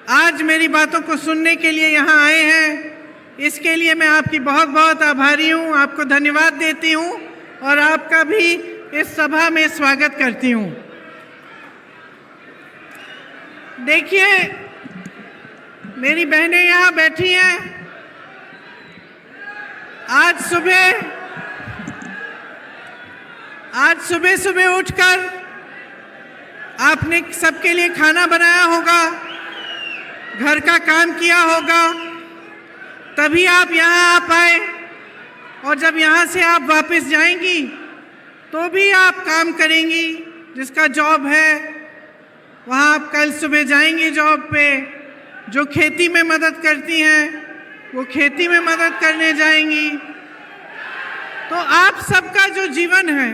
आज मेरी बातों को सुनने के लिए यहाँ आए हैं। इसके लिए मैं आपकी बहुत बहुत आभारी हूँ, आपको धन्यवाद देती हूँ और आपका भी इस सभा में स्वागत करती हूँ। देखिए, मेरी बहनें यहाँ बैठी हैं। आज सुबह उठकर आपने सबके लिए खाना बनाया होगा, घर का काम किया होगा, तभी आप यहाँ आ पाए। और जब यहाँ से आप वापस जाएंगी तो भी आप काम करेंगी। जिसका जॉब है वहाँ आप कल सुबह जाएंगी जॉब पे। जो खेती में मदद करती हैं वो खेती में मदद करने जाएंगी। तो आप सबका जो जीवन है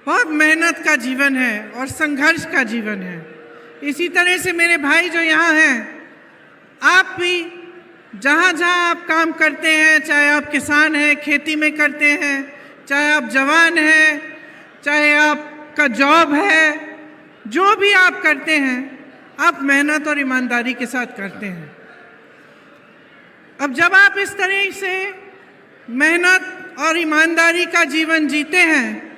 बहुत मेहनत का जीवन है और संघर्ष का जीवन है। इसी तरह से मेरे भाई जो यहाँ हैं, आप भी जहाँ जहाँ आप काम करते हैं, चाहे आप किसान हैं, खेती में करते हैं, चाहे आप जवान हैं, चाहे आपका जॉब है, जो भी आप करते हैं, आप मेहनत और ईमानदारी के साथ करते हैं। अब जब आप इस तरह से मेहनत और ईमानदारी का जीवन जीते हैं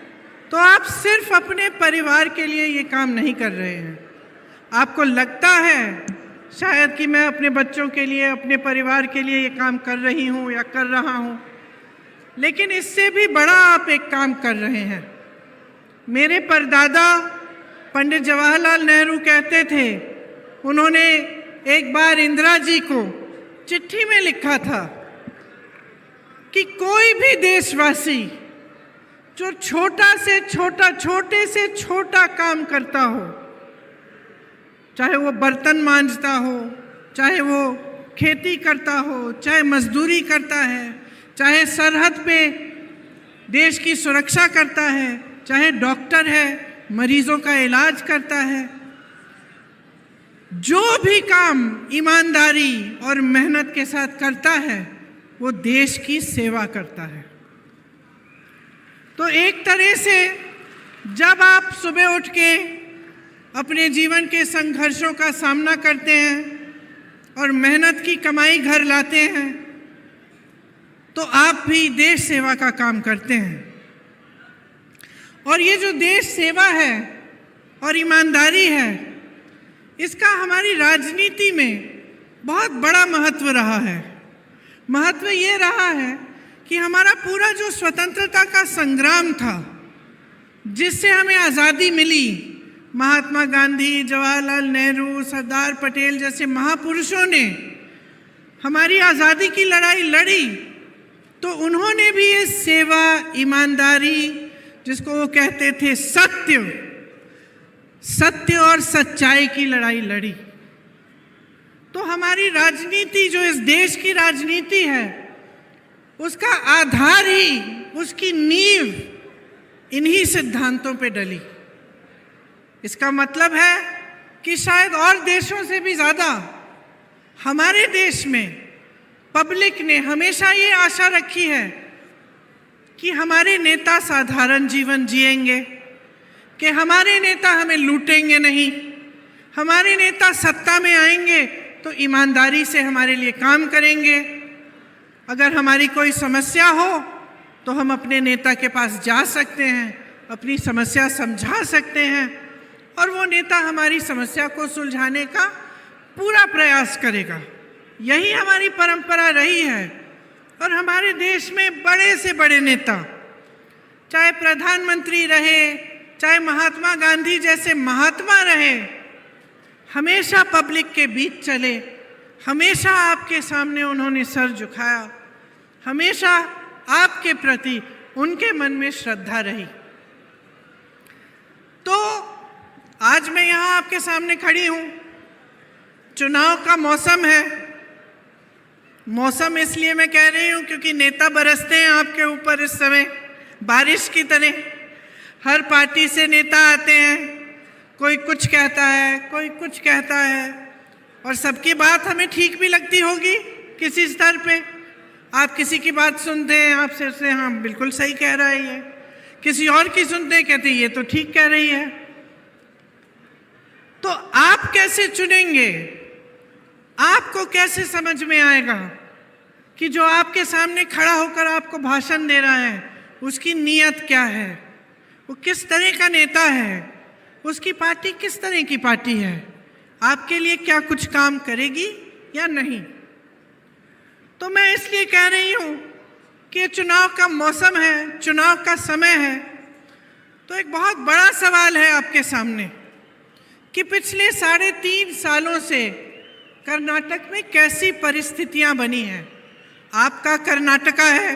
तो आप सिर्फ अपने परिवार के लिए ये काम नहीं कर रहे हैं। आपको लगता है शायद कि मैं अपने बच्चों के लिए, अपने परिवार के लिए ये काम कर रही हूँ या कर रहा हूँ, लेकिन इससे भी बड़ा आप एक काम कर रहे हैं। मेरे परदादा पंडित जवाहरलाल नेहरू कहते थे, उन्होंने एक बार इंदिरा जी को चिट्ठी में लिखा था कि कोई भी देशवासी जो छोटे से छोटा काम करता हो, चाहे वो बर्तन मांजता हो, चाहे वो खेती करता हो, चाहे मजदूरी करता है, चाहे सरहद पे देश की सुरक्षा करता है, चाहे डॉक्टर है, मरीजों का इलाज करता है, जो भी काम ईमानदारी और मेहनत के साथ करता है वो देश की सेवा करता है। तो एक तरह से जब आप सुबह उठ के अपने जीवन के संघर्षों का सामना करते हैं और मेहनत की कमाई घर लाते हैं, तो आप भी देश सेवा का काम करते हैं। और ये जो देश सेवा है और ईमानदारी है, इसका हमारी राजनीति में बहुत बड़ा महत्व रहा है। महत्व ये रहा है कि हमारा पूरा जो स्वतंत्रता का संग्राम था, जिससे हमें आज़ादी मिली, महात्मा गांधी, जवाहरलाल नेहरू, सरदार पटेल जैसे महापुरुषों ने हमारी आज़ादी की लड़ाई लड़ी, तो उन्होंने भी ये सेवा, ईमानदारी, जिसको वो कहते थे सत्य और सच्चाई की लड़ाई लड़ी। तो हमारी राजनीति, जो इस देश की राजनीति है, उसका आधार ही, उसकी नींव इन्हीं सिद्धांतों पे डली। इसका मतलब है कि शायद और देशों से भी ज़्यादा हमारे देश में पब्लिक ने हमेशा ये आशा रखी है कि हमारे नेता साधारण जीवन जिएंगे, कि हमारे नेता हमें लूटेंगे नहीं, हमारे नेता सत्ता में आएंगे तो ईमानदारी से हमारे लिए काम करेंगे। अगर हमारी कोई समस्या हो तो हम अपने नेता के पास जा सकते हैं, अपनी समस्या समझा सकते हैं और वो नेता हमारी समस्या को सुलझाने का पूरा प्रयास करेगा। यही हमारी परंपरा रही है। और हमारे देश में बड़े से बड़े नेता, चाहे प्रधानमंत्री रहे, चाहे महात्मा गांधी जैसे महात्मा रहे, हमेशा पब्लिक के बीच चले, हमेशा आपके सामने उन्होंने सर झुकाया, हमेशा आपके प्रति उनके मन में श्रद्धा रही। तो आज मैं यहाँ आपके सामने खड़ी हूँ। चुनाव का मौसम है। मौसम इसलिए मैं कह रही हूँ क्योंकि नेता बरसते हैं आपके ऊपर इस समय बारिश की तरह। हर पार्टी से नेता आते हैं, कोई कुछ कहता है, कोई कुछ कहता है, और सबकी बात हमें ठीक भी लगती होगी किसी स्तर पे। आप किसी की बात सुनते हैं, आप सिर से हाँ बिल्कुल सही कह रहा है ये, किसी और की सुनते हैं, कहते ये तो ठीक कह रही है। तो आप कैसे चुनेंगे आपको कैसे समझ में आएगा कि जो आपके सामने खड़ा होकर आपको भाषण दे रहा है उसकी नीयत क्या है, वो किस तरह का नेता है, उसकी पार्टी किस तरह की पार्टी है, आपके लिए क्या कुछ काम करेगी या नहीं। तो मैं इसलिए कह रही हूँ कि चुनाव का मौसम है, चुनाव का समय है, तो एक बहुत बड़ा सवाल है आपके सामने कि पिछले 3.5 सालों से कर्नाटक में कैसी परिस्थितियां बनी हैं। आपका कर्नाटका है,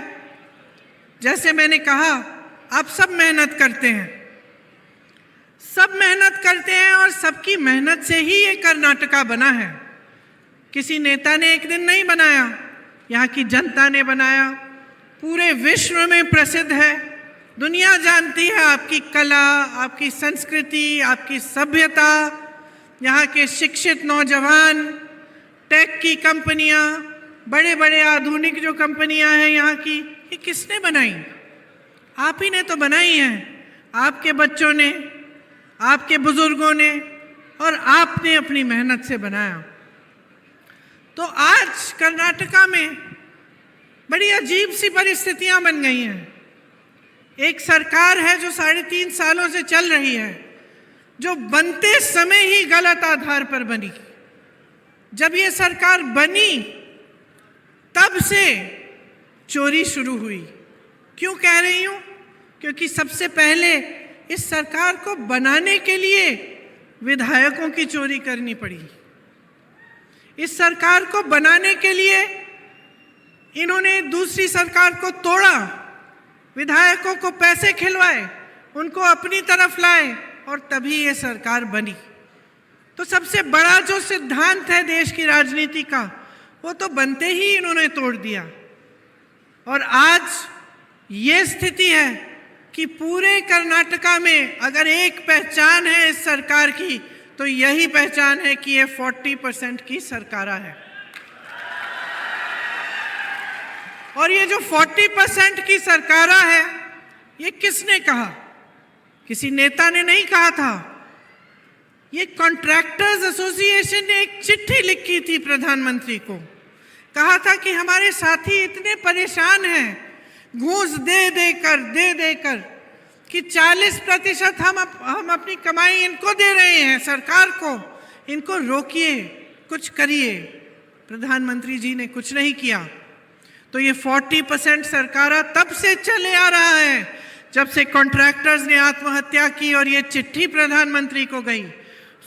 जैसे मैंने कहा, आप सब मेहनत करते हैं, सब मेहनत करते हैं और सबकी मेहनत से ही ये कर्नाटका बना है। किसी नेता ने एक दिन नहीं बनाया, यहाँ की जनता ने बनाया। पूरे विश्व में प्रसिद्ध है, दुनिया जानती है आपकी कला, आपकी संस्कृति, आपकी सभ्यता। यहाँ के शिक्षित नौजवान, टेक की कंपनियाँ, बड़े बड़े आधुनिक जो कंपनियाँ हैं यहाँ की, ये किसने बनाई? आप ही ने तो बनाई हैं, आपके बच्चों ने, आपके बुजुर्गों ने, और आपने अपनी मेहनत से बनाया। तो आज कर्नाटका में बड़ी अजीब सी परिस्थितियां बन गई हैं। एक सरकार है जो 3.5 सालों से चल रही है, जो बनते समय ही गलत आधार पर बनी। जब ये सरकार बनी तब से चोरी शुरू हुई। क्यों कह रही हूं? क्योंकि सबसे पहले इस सरकार को बनाने के लिए विधायकों की चोरी करनी पड़ी। इस सरकार को बनाने के लिए इन्होंने दूसरी सरकार को तोड़ा, विधायकों को पैसे खिलवाए, उनको अपनी तरफ लाए और तभी ये सरकार बनी। तो सबसे बड़ा जो सिद्धांत है देश की राजनीति का, वो तो बनते ही इन्होंने तोड़ दिया। और आज ये स्थिति है कि पूरे कर्नाटका में अगर एक पहचान है इस सरकार की, तो यही पहचान है कि ये 40% की सरकार है। और ये जो 40% की सरकार है, ये किसने कहा? किसी नेता ने नहीं कहा था। ये कॉन्ट्रैक्टर्स एसोसिएशन ने एक चिट्ठी लिखी थी प्रधानमंत्री को, कहा था कि हमारे साथी इतने परेशान हैं घूस दे देकर कि 40% हम अपनी कमाई इनको दे रहे हैं, सरकार को, इनको रोकिए, कुछ करिए। प्रधानमंत्री जी ने कुछ नहीं किया। तो ये 40% सरकार तब से चले आ रहा है जब से कॉन्ट्रैक्टर्स ने आत्महत्या की और ये चिट्ठी प्रधानमंत्री को गई।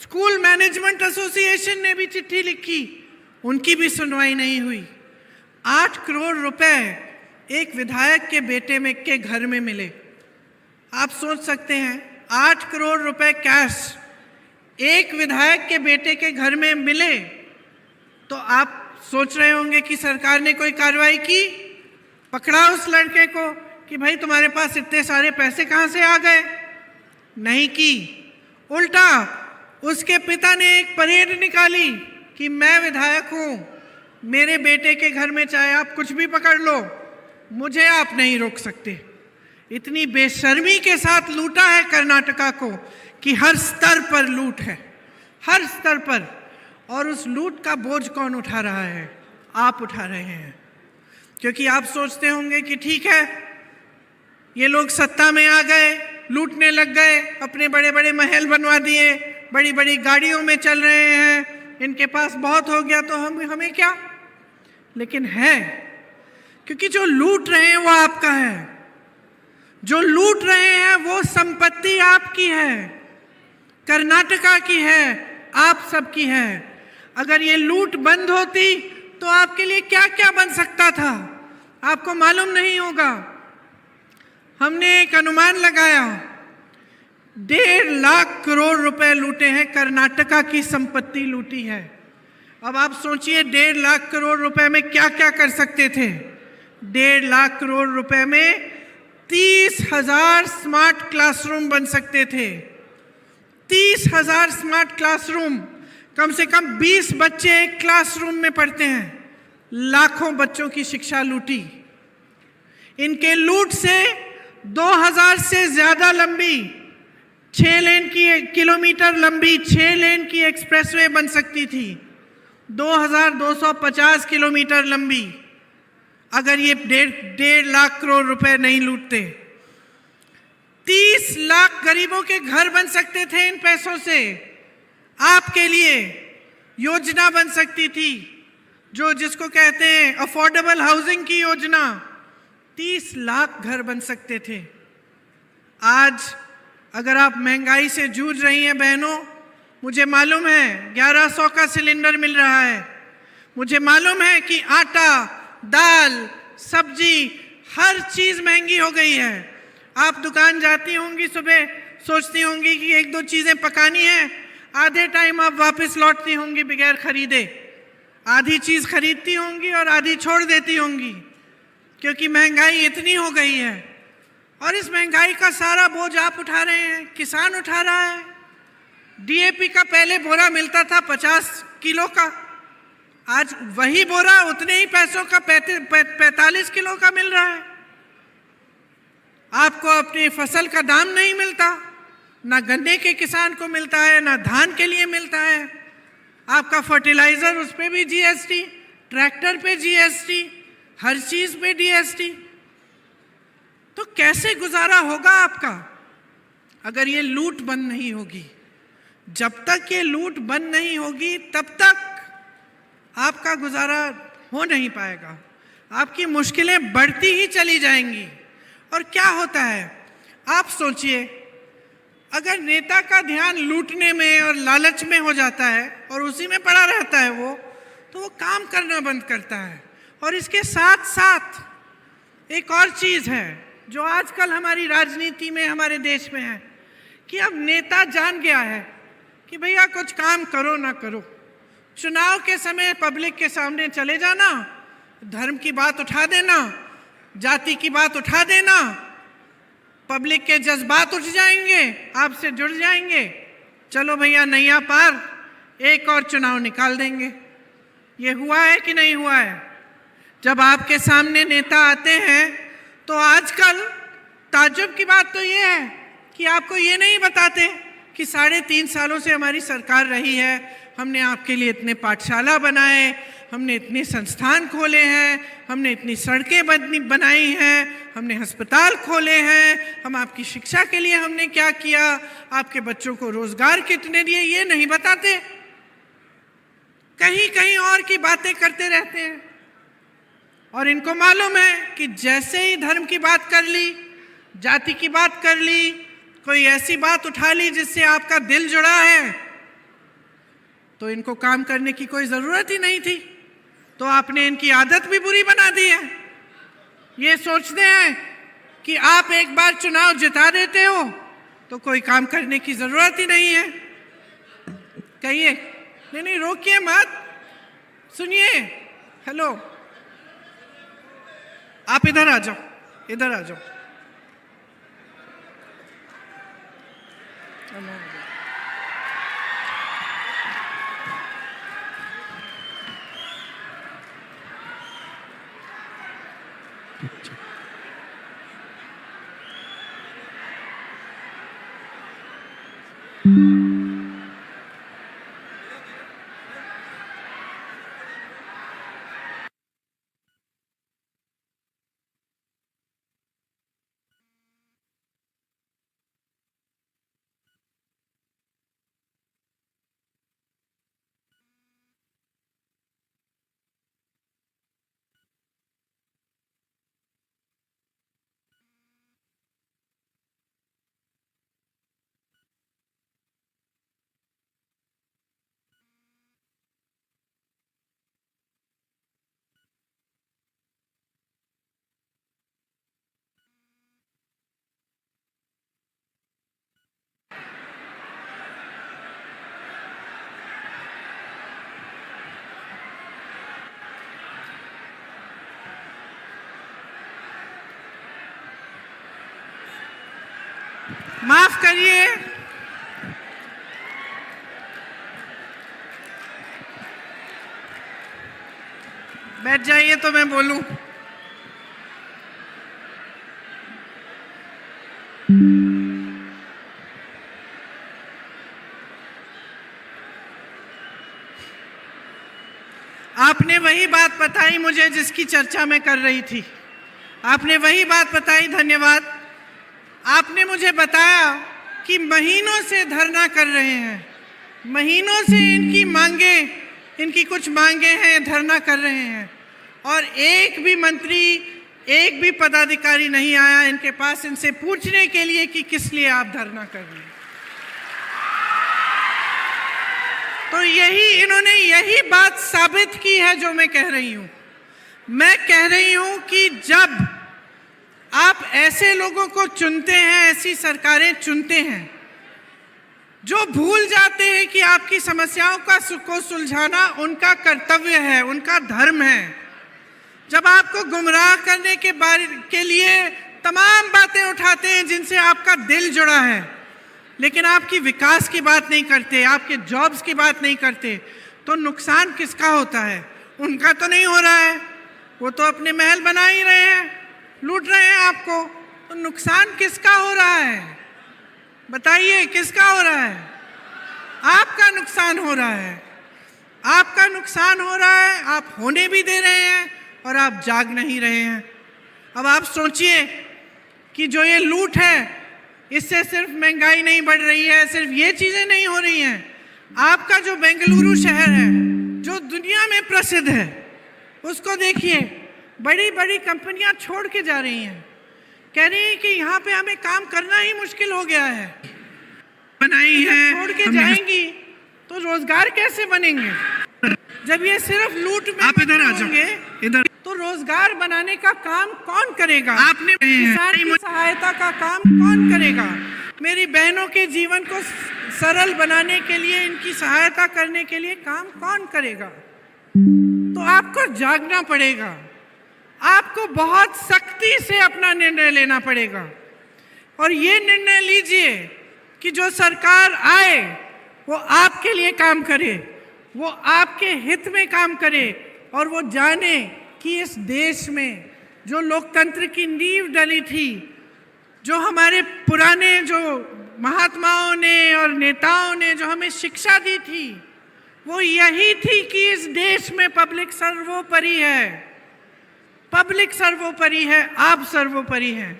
स्कूल मैनेजमेंट एसोसिएशन ने भी चिट्ठी लिखी, उनकी भी सुनवाई नहीं हुई। 8 करोड़ रुपए एक विधायक के बेटे में के घर में मिले। आप सोच सकते हैं 8 करोड़ रुपए कैश एक विधायक के बेटे के घर में मिले, तो आप सोच रहे होंगे कि सरकार ने कोई कार्रवाई की, पकड़ा उस लड़के को कि भाई तुम्हारे पास इतने सारे पैसे कहाँ से आ गए? नहीं की। उल्टा उसके पिता ने एक परेड निकाली कि मैं विधायक हूँ, मेरे बेटे के घर में चाहे आप कुछ भी पकड़ लो, मुझे आप नहीं रोक सकते। इतनी बेशर्मी के साथ लूटा है कर्नाटका को कि हर स्तर पर लूट है, हर स्तर पर। और उस लूट का बोझ कौन उठा रहा है? आप उठा रहे हैं। क्योंकि आप सोचते होंगे कि ठीक है, ये लोग सत्ता में आ गए, लूटने लग गए, अपने बड़े बड़े महल बनवा दिए, बड़ी बड़ी गाड़ियों में चल रहे हैं, इनके पास बहुत हो गया तो हमें क्या? लेकिन है, क्योंकि जो लूट रहे हैं वो आपका है, जो लूट रहे हैं वो संपत्ति आपकी है, कर्नाटका की है, आप सबकी है। अगर ये लूट बंद होती तो आपके लिए क्या क्या बन सकता था, आपको मालूम नहीं होगा। हमने एक अनुमान लगाया, 1.5 लाख करोड़ रुपए लूटे हैं, कर्नाटका की संपत्ति लूटी है। अब आप सोचिए 1.5 लाख करोड़ रुपए में क्या क्या कर सकते थे। 1.5 लाख करोड़ रुपए में 30,000 स्मार्ट क्लासरूम बन सकते थे। 30,000 स्मार्ट क्लासरूम, कम से कम 20 बच्चे एक क्लासरूम में पढ़ते हैं। लाखों बच्चों की शिक्षा लूटी। इनके लूट से 2000 से ज्यादा लंबी 6 लेन की किलोमीटर लंबी 6 लेन की एक्सप्रेसवे बन सकती थी। 2250 किलोमीटर लंबी, अगर ये डेढ़ लाख करोड़ रुपए नहीं लूटते। 30 लाख गरीबों के घर बन सकते थे इन पैसों से। आपके लिए योजना बन सकती थी, जिसको कहते हैं अफोर्डेबल हाउसिंग की योजना। 30 लाख घर बन सकते थे। आज अगर आप महंगाई से जूझ रही हैं बहनों, मुझे मालूम है 1100 का सिलेंडर मिल रहा है, मुझे मालूम है कि आटा, दाल, सब्जी, हर चीज़ महंगी हो गई है। आप दुकान जाती होंगी, सुबह सोचती होंगी कि एक दो चीज़ें पकानी है, आधे टाइम आप वापस लौटती होंगी बगैर खरीदे। आधी चीज़ खरीदती होंगी और आधी छोड़ देती होंगी, क्योंकि महंगाई इतनी हो गई है। और इस महंगाई का सारा बोझ आप उठा रहे हैं, किसान उठा रहा है। डीएपी का पहले बोरा मिलता था 50 किलो का, आज वही बोरा उतने ही पैसों का 45 किलो का मिल रहा है। आपको अपनी फसल का दाम नहीं मिलता, ना गन्ने के किसान को मिलता है, ना धान के लिए मिलता है। आपका फर्टिलाइजर, उस पर भी जीएसटी, ट्रैक्टर पे जीएसटी, हर चीज पे जीएसटी। तो कैसे गुजारा होगा आपका अगर ये लूट बंद नहीं होगी? जब तक ये लूट बंद नहीं होगी तब तक आपका गुजारा हो नहीं पाएगा। आपकी मुश्किलें बढ़ती ही चली जाएंगी। और क्या होता है, आप सोचिए, अगर नेता का ध्यान लूटने में और लालच में हो जाता है और उसी में पड़ा रहता है तो वो काम करना बंद करता है। और इसके साथ साथ एक और चीज़ है जो आजकल हमारी राजनीति में, हमारे देश में है, कि अब नेता जान गया है कि भैया कुछ काम करो ना करो, चुनाव के समय पब्लिक के सामने चले जाना, धर्म की बात उठा देना, जाति की बात उठा देना, पब्लिक के जज्बात उठ जाएंगे, आपसे जुड़ जाएंगे, चलो भैया नैया पार, एक और चुनाव निकाल देंगे। ये हुआ है कि नहीं हुआ है? जब आपके सामने नेता आते हैं तो आजकल ताज्जुब की बात तो ये है कि आपको ये नहीं बताते कि 3.5 सालों से हमारी सरकार रही है, हमने आपके लिए इतने पाठशाला बनाए, हमने इतने संस्थान खोले हैं, हमने इतनी सड़कें बनाई हैं, हमने अस्पताल खोले हैं, हम आपकी शिक्षा के लिए हमने क्या किया, आपके बच्चों को रोजगार कितने दिए, ये नहीं बताते। कहीं कहीं और की बातें करते रहते हैं। और इनको मालूम है कि जैसे ही धर्म की बात कर ली, जाति की बात कर ली, कोई ऐसी बात उठा ली जिससे आपका दिल जुड़ा है, तो इनको काम करने की कोई ज़रूरत ही नहीं थी। तो आपने इनकी आदत भी बुरी बना दी है। ये सोचते हैं कि आप एक बार चुनाव जिता देते हो तो कोई काम करने की ज़रूरत ही नहीं है। कहिए, नहीं रोकिए मत, सुनिए। हेलो, आप इधर आ जाओ, इधर आ जाओ। माफ करिए, बैठ जाइए तो मैं बोलूं। आपने वही बात बताई मुझे जिसकी चर्चा मैं कर रही थी। आपने वही बात बताई, धन्यवाद। आपने मुझे बताया कि महीनों से धरना कर रहे हैं, महीनों से इनकी कुछ मांगे हैं, धरना कर रहे हैं, और एक भी मंत्री, एक भी पदाधिकारी नहीं आया इनके पास इनसे पूछने के लिए कि किस लिए आप धरना कर रहे हैं। तो इन्होंने यही बात साबित की है जो मैं कह रही हूं। मैं कह रही हूं कि जब आप ऐसे लोगों को चुनते हैं, ऐसी सरकारें चुनते हैं जो भूल जाते हैं कि आपकी समस्याओं को सुलझाना उनका कर्तव्य है, उनका धर्म है, जब आपको गुमराह करने के लिए तमाम बातें उठाते हैं जिनसे आपका दिल जुड़ा है, लेकिन आपकी विकास की बात नहीं करते, आपके जॉब्स की बात नहीं करते, तो नुकसान किसका होता है? उनका तो नहीं हो रहा है, वो तो अपने महल बना ही रहे हैं, लूट रहे हैं आपको। तो नुकसान किसका हो रहा है? बताइए, किसका हो रहा है? आपका नुकसान हो रहा है, आपका नुकसान हो रहा है। आप होने भी दे रहे हैं और आप जाग नहीं रहे हैं। अब आप सोचिए कि जो ये लूट है, इससे सिर्फ महंगाई नहीं बढ़ रही है, सिर्फ ये चीज़ें नहीं हो रही हैं। आपका जो बेंगलुरु शहर है, जो दुनिया में प्रसिद्ध है, उसको देखिए, बड़ी बड़ी कंपनियां छोड़ के जा रही हैं, कह रही हैं कि यहाँ पे हमें काम करना ही मुश्किल हो गया है। बनाई है, छोड़ के जाएंगी तो रोजगार कैसे बनेंगे? जब ये सिर्फ लूट में आप इधर आ जाओगे, इधर तो रोजगार बनाने का काम कौन करेगा? आपने किसान की सहायता का काम कौन करेगा? मेरी बहनों के जीवन को सरल बनाने के लिए, इनकी सहायता करने के लिए काम कौन करेगा? तो आपको जागना पड़ेगा, आपको बहुत सख्ती से अपना निर्णय लेना पड़ेगा। और ये निर्णय लीजिए कि जो सरकार आए वो आपके लिए काम करे, वो आपके हित में काम करे, और वो जाने कि इस देश में जो लोकतंत्र की नींव डली थी, जो हमारे पुराने जो महात्माओं ने और नेताओं ने जो हमें शिक्षा दी थी, वो यही थी कि इस देश में पब्लिक सर्वोपरि है, पब्लिक सर्वोपरि है, आप सर्वोपरि हैं।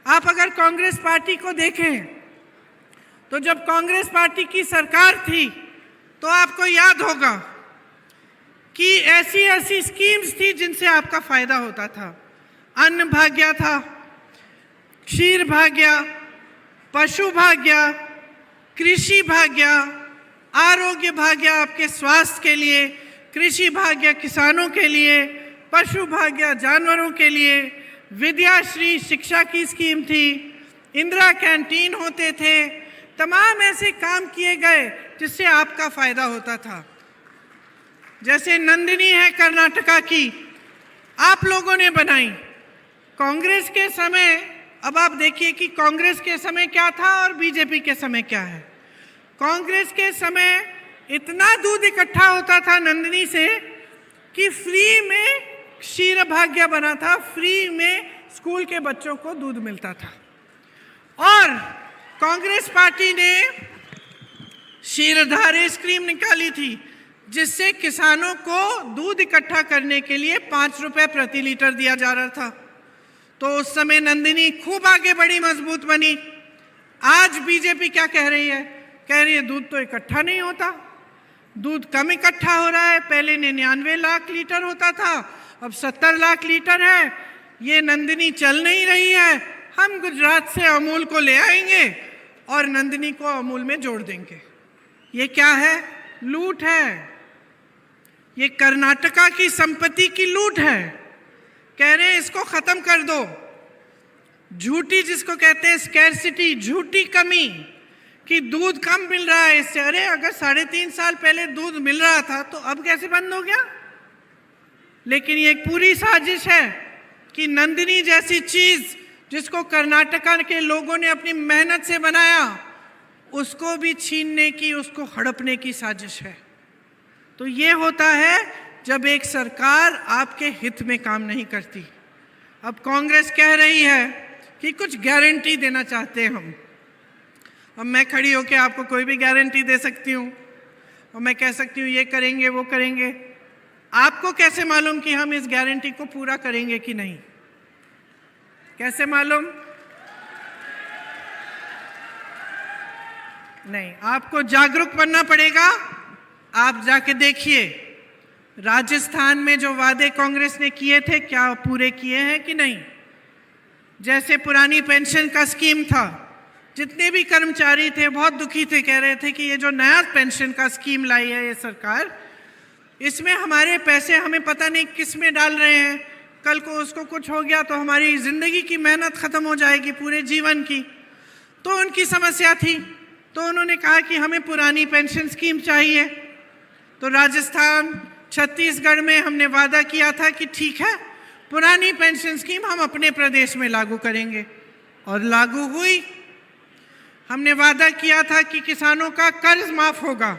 आप अगर कांग्रेस पार्टी को देखें तो जब कांग्रेस पार्टी की सरकार थी तो आपको याद होगा कि ऐसी ऐसी स्कीम्स थी जिनसे आपका फायदा होता था। अन्न भाग्य था, क्षीर भाग्य, पशु भाग्य, कृषि भाग्य, आरोग्य भाग्य आपके स्वास्थ्य के लिए, कृषि भाग्य किसानों के लिए, पशु भाग्य जानवरों के लिए, विद्याश्री शिक्षा की स्कीम थी, इंदिरा कैंटीन होते थे, तमाम ऐसे काम किए गए जिससे आपका फायदा होता था। जैसे नंदिनी है कर्नाटका की, आप लोगों ने बनाई कांग्रेस के समय। अब आप देखिए कि कांग्रेस के समय क्या था और बीजेपी के समय क्या है। कांग्रेस के समय इतना दूध इकट्ठा होता था नंदिनी से कि फ्री में क्षीर भाग्य बना था, फ्री में स्कूल के बच्चों को दूध मिलता था। और कांग्रेस पार्टी ने क्षीरधारी स्कीम निकाली थी जिससे किसानों को दूध इकट्ठा करने के लिए 5 रुपए प्रति लीटर दिया जा रहा था। तो उस समय नंदिनी खूब आगे बढ़ी, मजबूत बनी। आज बीजेपी क्या कह रही है? कह रही है दूध तो इकट्ठा नहीं होता, दूध कम इकट्ठा हो रहा है। पहले 99 लाख लीटर होता था, अब 70 लाख लीटर है। ये नंदिनी चल नहीं रही है, हम गुजरात से अमूल को ले आएंगे और नंदिनी को अमूल में जोड़ देंगे। ये क्या है? लूट है। ये कर्नाटका की संपत्ति की लूट है। कह रहे हैं इसको खत्म कर दो। झूठी, जिसको कहते हैं स्कैरसिटी, झूठी कमी कि दूध कम मिल रहा है इससे। अरे अगर 3.5 साल पहले दूध मिल रहा था तो अब कैसे बंद हो गया? लेकिन ये एक पूरी साजिश है कि नंदिनी जैसी चीज जिसको कर्नाटका के लोगों ने अपनी मेहनत से बनाया, उसको भी छीनने की, उसको हड़पने की साजिश है। तो ये होता है जब एक सरकार आपके हित में काम नहीं करती। अब कांग्रेस कह रही है कि कुछ गारंटी देना चाहते हैं हम। अब मैं खड़ी होकर आपको कोई भी गारंटी दे सकती हूँ और मैं कह सकती हूँ ये करेंगे वो करेंगे। आपको कैसे मालूम कि हम इस गारंटी को पूरा करेंगे कि नहीं? कैसे मालूम? नहीं, आपको जागरूक बनना पड़ेगा। आप जाके देखिए राजस्थान में जो वादे कांग्रेस ने किए थे क्या पूरे किए हैं कि नहीं। जैसे पुरानी पेंशन का स्कीम था, जितने भी कर्मचारी थे बहुत दुखी थे, कह रहे थे कि ये जो नया पेंशन का स्कीम लाई है ये सरकार, इसमें हमारे पैसे हमें पता नहीं किस में डाल रहे हैं, कल को उसको कुछ हो गया तो हमारी ज़िंदगी की मेहनत ख़त्म हो जाएगी पूरे जीवन की। तो उनकी समस्या थी, तो उन्होंने कहा कि हमें पुरानी पेंशन स्कीम चाहिए। तो राजस्थान, छत्तीसगढ़ में हमने वादा किया था कि ठीक है, पुरानी पेंशन स्कीम हम अपने प्रदेश में लागू करेंगे, और लागू हुई। हमने वादा किया था कि किसानों का कर्ज माफ होगा।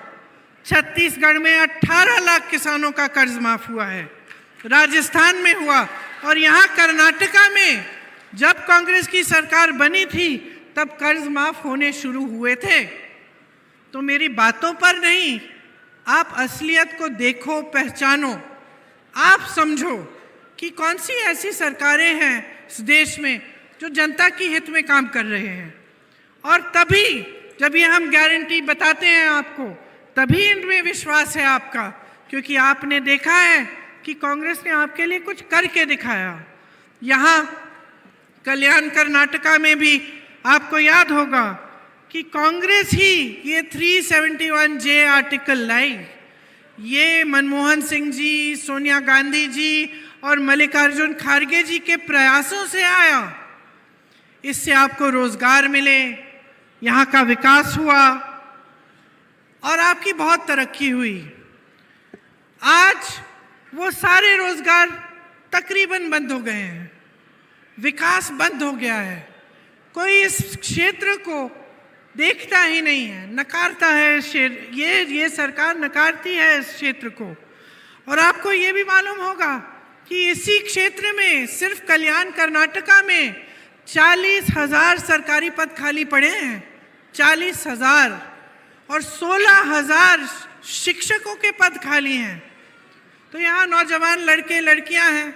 छत्तीसगढ़ में 18 लाख किसानों का कर्ज माफ हुआ है, राजस्थान में हुआ, और यहाँ कर्नाटका में जब कांग्रेस की सरकार बनी थी तब कर्ज माफ होने शुरू हुए थे। तो मेरी बातों पर नहीं, आप असलियत को देखो, पहचानो, आप समझो कि कौन सी ऐसी सरकारें हैं इस देश में जो जनता की हित में काम कर रहे हैं। और तभी जब ये हम गारंटी बताते हैं आपको, तभी इनमें विश्वास है आपका, क्योंकि आपने देखा है कि कांग्रेस ने आपके लिए कुछ करके दिखाया। यहाँ कल्याण कर्नाटका में भी आपको याद होगा कि कांग्रेस ही ये 371J आर्टिकल लाई। ये मनमोहन सिंह जी, सोनिया गांधी जी और मल्लिकार्जुन खड़गे जी के प्रयासों से आया। इससे आपको रोजगार मिले, यहाँ का विकास हुआ और आपकी बहुत तरक्की हुई। आज वो सारे रोजगार तकरीबन बंद हो गए हैं, विकास बंद हो गया है, कोई इस क्षेत्र को देखता ही नहीं है, नकारता है। ये सरकार नकारती है इस क्षेत्र को। और आपको ये भी मालूम होगा कि इसी क्षेत्र में सिर्फ कल्याण कर्नाटका में 40,000 सरकारी पद खाली पड़े हैं, 40,000, और 16,000 शिक्षकों के पद खाली हैं। तो यहाँ नौजवान लड़के लड़कियाँ हैं,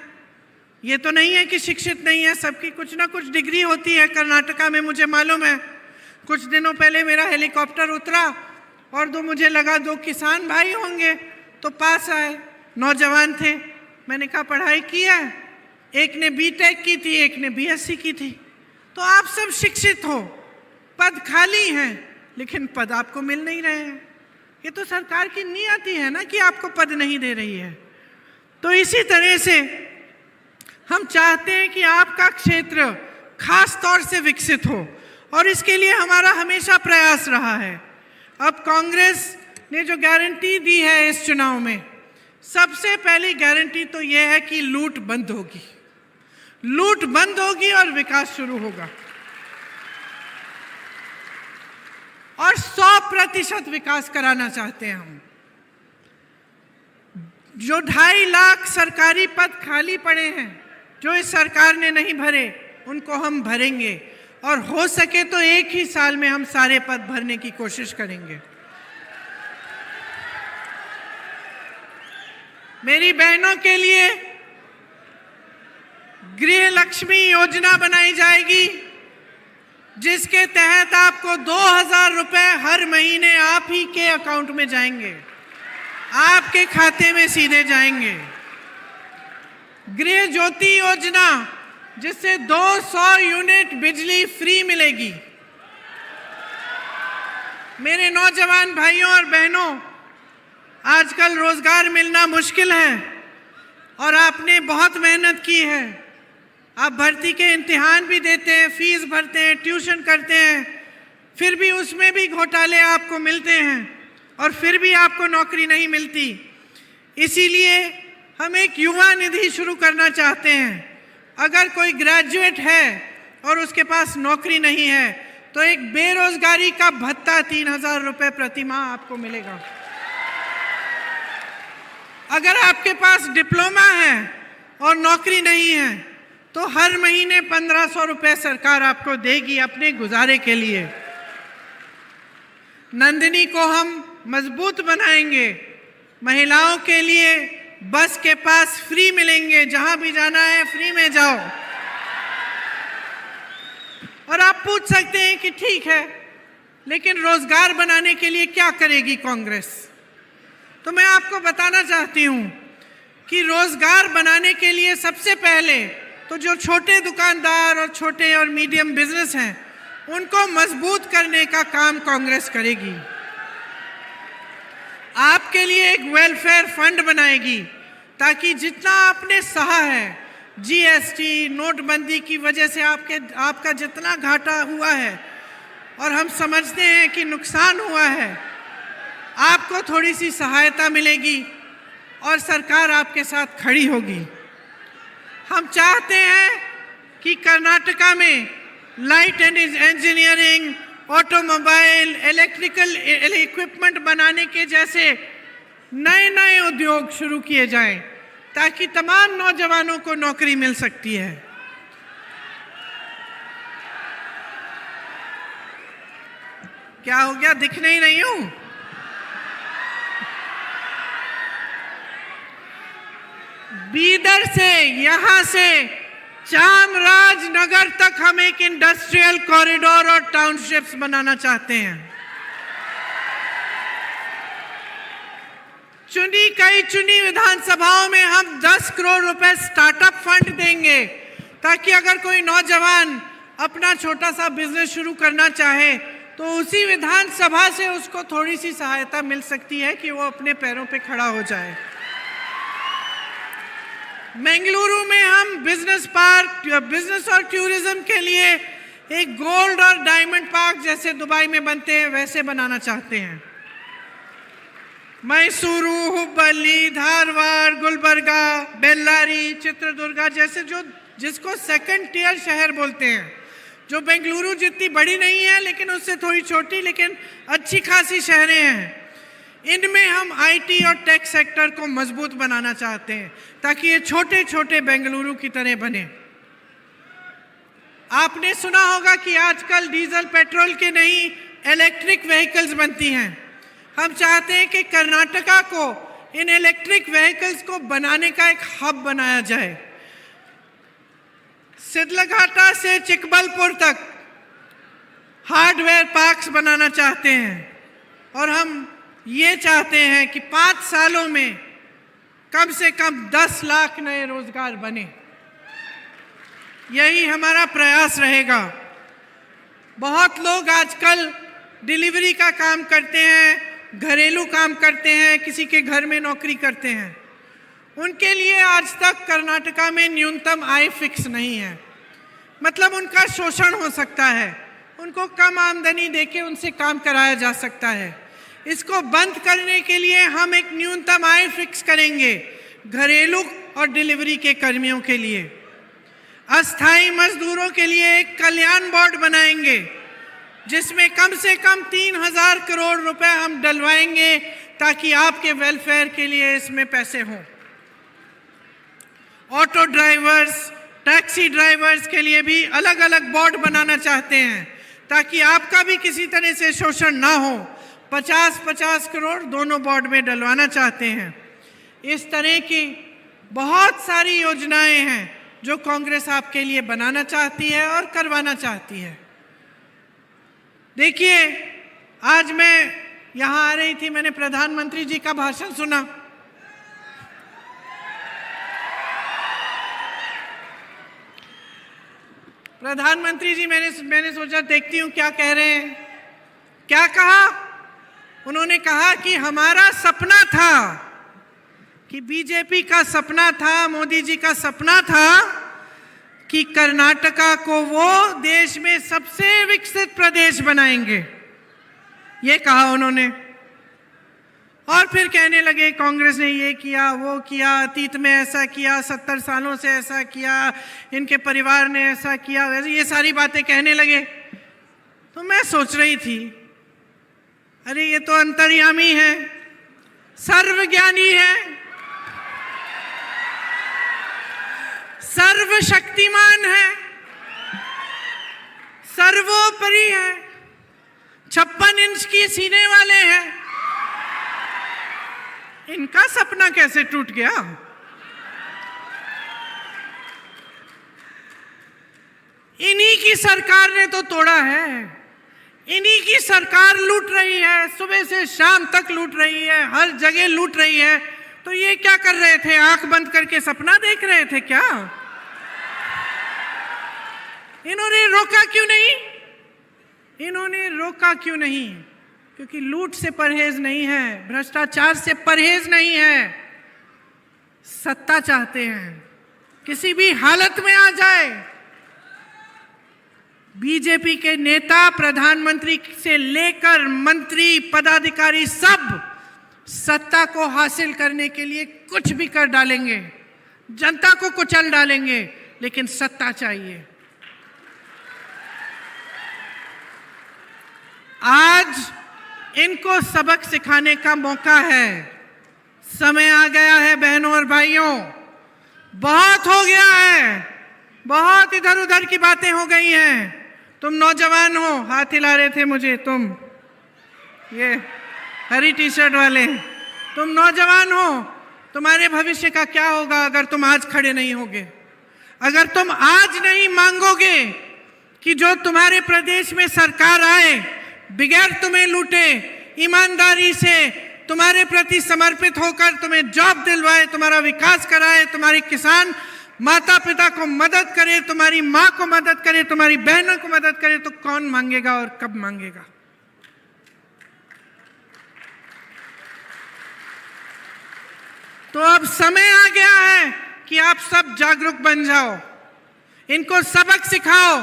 ये तो नहीं है कि शिक्षित नहीं है, सबकी कुछ ना कुछ डिग्री होती है कर्नाटका में, मुझे मालूम है। कुछ दिनों पहले मेरा हेलीकॉप्टर उतरा और मुझे लगा 2 किसान भाई होंगे, तो पास आए, नौजवान थे। मैंने कहा पढ़ाई की है? एक ने बीटेक की थी, एक ने बीएससी की थी। तो आप सब शिक्षित हो, पद खाली हैं, लेकिन पद आपको मिल नहीं रहे हैं। ये तो सरकार की नीयत ही है ना कि आपको पद नहीं दे रही है। तो इसी तरह से हम चाहते हैं कि आपका क्षेत्र खास तौर से विकसित हो, और इसके लिए हमारा हमेशा प्रयास रहा है। अब कांग्रेस ने जो गारंटी दी है इस चुनाव में, सबसे पहली गारंटी तो यह है कि लूट बंद होगी, लूट बंद होगी और विकास शुरू होगा। और 100% विकास कराना चाहते हैं हम। जो 2.5 लाख सरकारी पद खाली पड़े हैं, जो इस सरकार ने नहीं भरे, उनको हम भरेंगे, और हो सके तो एक ही साल में हम सारे पद भरने की कोशिश करेंगे। मेरी बहनों के लिए गृह लक्ष्मी योजना बनाई जाएगी, जिसके तहत आपको 2,000 रुपए हर महीने आप ही के अकाउंट में जाएंगे, आपके खाते में सीधे जाएंगे। गृह ज्योति योजना, जिससे 200 यूनिट बिजली फ्री मिलेगी। मेरे नौजवान भाइयों और बहनों, आजकल रोजगार मिलना मुश्किल है, और आपने बहुत मेहनत की है। आप भर्ती के इम्तिहान भी देते हैं, फीस भरते हैं, ट्यूशन करते हैं, फिर भी उसमें भी घोटाले आपको मिलते हैं, और फिर भी आपको नौकरी नहीं मिलती। इसीलिए हम एक युवा निधि शुरू करना चाहते हैं। अगर कोई ग्रेजुएट है और उसके पास नौकरी नहीं है, तो एक बेरोजगारी का भत्ता 3,000 रुपए प्रति माह आपको मिलेगा। अगर आपके पास डिप्लोमा है और नौकरी नहीं है, तो हर महीने 1,500 रुपए सरकार आपको देगी अपने गुजारे के लिए। नंदिनी को हम मजबूत बनाएंगे। महिलाओं के लिए बस के पास फ्री मिलेंगे, जहां भी जाना है फ्री में जाओ। और आप पूछ सकते हैं कि ठीक है, लेकिन रोजगार बनाने के लिए क्या करेगी कांग्रेस? तो मैं आपको बताना चाहती हूं कि रोजगार बनाने के लिए सबसे पहले तो जो छोटे दुकानदार और छोटे और मीडियम बिजनेस हैं, उनको मजबूत करने का काम कांग्रेस करेगी। आपके लिए एक वेलफेयर फंड बनाएगी, ताकि जितना आपने सहा है, जीएसटी, नोटबंदी की वजह से आपका जितना घाटा हुआ है और हम समझते हैं कि नुकसान हुआ है, आपको थोड़ी सी सहायता मिलेगी और सरकार आपके साथ खड़ी होगी। हम चाहते हैं कि कर्नाटका में light and engineering, automobile, electrical equipment बनाने के जैसे नए नए उद्योग शुरू किए जाएं, ताकि तमाम नौजवानों को नौकरी मिल सकती है। क्या हो गया, दिख नहीं रही हूं? बीदर से, यहां से चामराजनगर तक हम एक इंडस्ट्रियल कॉरिडोर और टाउनशिप्स बनाना चाहते हैं। कई चुनी विधानसभाओं में हम 10 करोड़ रुपए स्टार्टअप फंड देंगे, ताकि अगर कोई नौजवान अपना छोटा सा बिजनेस शुरू करना चाहे तो उसी विधानसभा से उसको थोड़ी सी सहायता मिल सकती है कि वो अपने पैरों पे खड़ा हो जाए। बेंगलुरु में हम बिजनेस और टूरिज्म के लिए एक गोल्ड और डायमंड पार्क जैसे दुबई में बनते हैं, वैसे बनाना चाहते हैं। मैसूरू, हुब्बली, धारवाड़, गुलबर्गा, बेल्लारी, चित्रदुर्गा जैसे जिसको सेकंड टियर शहर बोलते हैं, जो बेंगलुरु जितनी बड़ी नहीं है लेकिन उससे थोड़ी छोटी लेकिन अच्छी खासी शहरें हैं, इनमें हम आईटी और टेक सेक्टर को मजबूत बनाना चाहते हैं, ताकि ये छोटे छोटे बेंगलुरु की तरह बने। आपने सुना होगा कि आजकल डीजल पेट्रोल के नहीं इलेक्ट्रिक व्हीकल्स बनती हैं। हम चाहते हैं कि कर्नाटका को इन इलेक्ट्रिक व्हीकल्स को बनाने का एक हब बनाया जाए। सिद्धलघाटा से चिकबलपुर तक हार्डवेयर पार्क्स बनाना चाहते हैं, और हम ये चाहते हैं कि 5 सालों में कम से कम 10 लाख नए रोजगार बने। यही हमारा प्रयास रहेगा। बहुत लोग आजकल डिलीवरी का काम करते हैं, घरेलू काम करते हैं, किसी के घर में नौकरी करते हैं। उनके लिए आज तक कर्नाटका में न्यूनतम आय फिक्स नहीं है, मतलब उनका शोषण हो सकता है, उनको कम आमदनी देके उनसे काम कराया जा सकता है। इसको बंद करने के लिए हम एक न्यूनतम आय फिक्स करेंगे घरेलू और डिलीवरी के कर्मियों के लिए। अस्थायी मजदूरों के लिए एक कल्याण बोर्ड बनाएंगे, जिसमें कम से कम 3000 करोड़ रुपए हम डलवाएंगे, ताकि आपके वेलफेयर के लिए इसमें पैसे हों। ऑटो ड्राइवर्स, टैक्सी ड्राइवर्स के लिए भी अलग अलग बोर्ड बनाना चाहते हैं, ताकि आपका भी किसी तरह से शोषण ना हो। 50-50 करोड़ दोनों बोर्ड में डलवाना चाहते हैं। इस तरह की बहुत सारी योजनाएं हैं जो कांग्रेस आपके लिए बनाना चाहती है और करवाना चाहती है। देखिए, आज मैं यहाँ आ रही थी, मैंने प्रधानमंत्री जी का भाषण सुना। प्रधानमंत्री जी मैंने सोचा देखती हूँ क्या कह रहे हैं। क्या कहा? उन्होंने कहा कि हमारा सपना था, कि बीजेपी का सपना था, मोदी जी का सपना था कि कर्नाटका को वो देश में सबसे विकसित प्रदेश बनाएंगे, ये कहा उन्होंने। और फिर कहने लगे कांग्रेस ने ये किया, वो किया, अतीत में ऐसा किया, 70 सालों से ऐसा किया, इनके परिवार ने ऐसा किया, वैसे ये सारी बातें कहने लगे। तो मैं सोच रही थी, अरे ये तो अंतर्यामी है, सर्वज्ञानी है, सर्वशक्तिमान है, सर्वोपरि है, 56 इंच की सीने वाले हैं, इनका सपना कैसे टूट गया? इन्हीं की सरकार ने तो तोड़ा है, इन्हीं की सरकार लूट रही है, सुबह से शाम तक लूट रही है, हर जगह लूट रही है। तो ये क्या कर रहे थे? आंख बंद करके सपना देख रहे थे क्या? इन्होंने रोका क्यों नहीं? इन्होंने रोका क्यों नहीं? क्योंकि लूट से परहेज नहीं है, भ्रष्टाचार से परहेज नहीं है, सत्ता चाहते हैं, किसी भी हालत में आ जाए। बीजेपी के नेता प्रधानमंत्री से लेकर मंत्री पदाधिकारी सब सत्ता को हासिल करने के लिए कुछ भी कर डालेंगे, जनता को कुचल डालेंगे, लेकिन सत्ता चाहिए। आज इनको सबक सिखाने का मौका है, समय आ गया है बहनों और भाइयों, बहुत हो गया है, बहुत इधर उधर की बातें हो गई हैं। तुम नौजवान हो, हाथ हिला रहे थे मुझे, तुम ये हरी टी शर्ट वाले, तुम नौजवान हो, तुम्हारे भविष्य का क्या होगा अगर तुम आज खड़े नहीं होगे? अगर तुम आज नहीं मांगोगे कि जो तुम्हारे प्रदेश में सरकार आए, बगैर तुम्हें लूटे, ईमानदारी से तुम्हारे प्रति समर्पित होकर तुम्हें जॉब दिलवाए, तुम्हारा विकास कराए, तुम्हारी किसान माता पिता को मदद करे, तुम्हारी माँ को मदद करे, तुम्हारी बहनों को मदद करे, तो कौन मांगेगा और कब मांगेगा? तो अब समय आ गया है कि आप सब जागरूक बन जाओ, इनको सबक सिखाओ।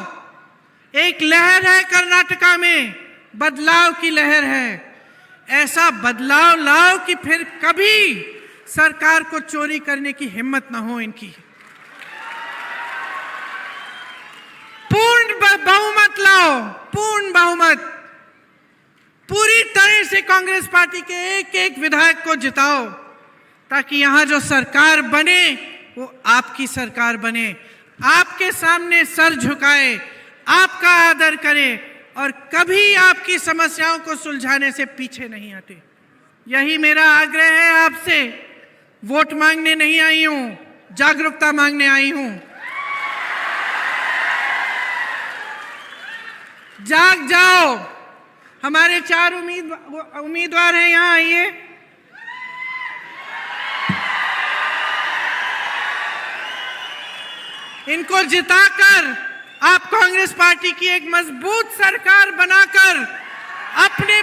एक लहर है कर्नाटका में, बदलाव की लहर है। ऐसा बदलाव लाओ कि फिर कभी सरकार को चोरी करने की हिम्मत ना हो इनकी। पूर्ण बहुमत लाओ, पूर्ण बहुमत, पूरी तरह से कांग्रेस पार्टी के एक एक विधायक को जिताओ, ताकि यहां जो सरकार बने वो आपकी सरकार बने, आपके सामने सर झुकाए, आपका आदर करे और कभी आपकी समस्याओं को सुलझाने से पीछे नहीं हटे। यही मेरा आग्रह है आपसे। वोट मांगने नहीं आई हूं, जागरूकता मांगने आई हूं। जाग जाओ, हमारे 4 उम्मीदवार हैं, यहां आइए। इनको जिताकर आप कांग्रेस पार्टी की एक मजबूत सरकार बनाकर अपने